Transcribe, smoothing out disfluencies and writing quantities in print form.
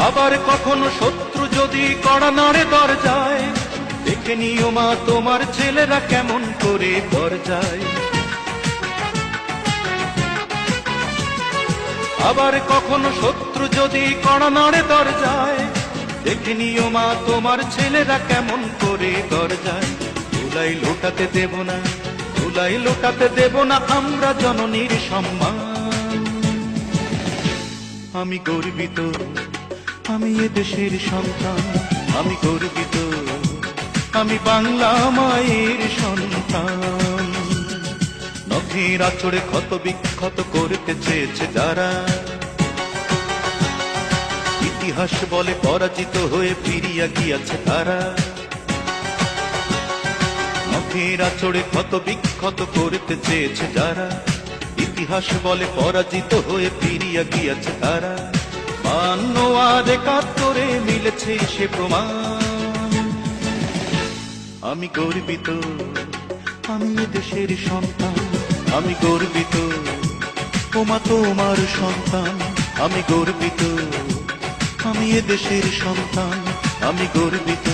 আবার কখনো শত্রু যদি কড়া নাড়ে দরজায়, দেখে নিও মা তোমার ছেলেরা কেমন করে দরজায়। আবার কখনো শত্রু যদি কড়া নাড়ে দরজায়, দেখে নিও মা তোমার ছেলেরা কেমন করে দরজায়। ধুলাই লোটাতে দেব না, ধুলাই লোটাতে দেব না আমরা জননীর সম্মান। আমি গর্বিত, আমি এ দেশের সন্তান, আমি গর্বিত, আমি বাংলা মায়ের সন্তান। নখের আঁচড়ে ক্ষত বিক্ষত করতে চেয়েছে যারা, ইতিহাস বলে পরাজিত হয়ে ফিরিয়া গিয়াছে তারা। নখের আঁচড়ে ক্ষত বিক্ষত করতে চেয়েছে যারা, ইতিহাস বলে পরাজিত হয়ে ফিরিয়া গিয়াছে তারা। 52 আর 71 মিলেছে সে প্রমাণ। আমি গর্বিত, আমি এ দেশের সন্তান, আমি গর্বিত, ওমা তোমার সন্তান। আমি গর্বিত, আমি এ দেশের সন্তান, আমি গর্বিত।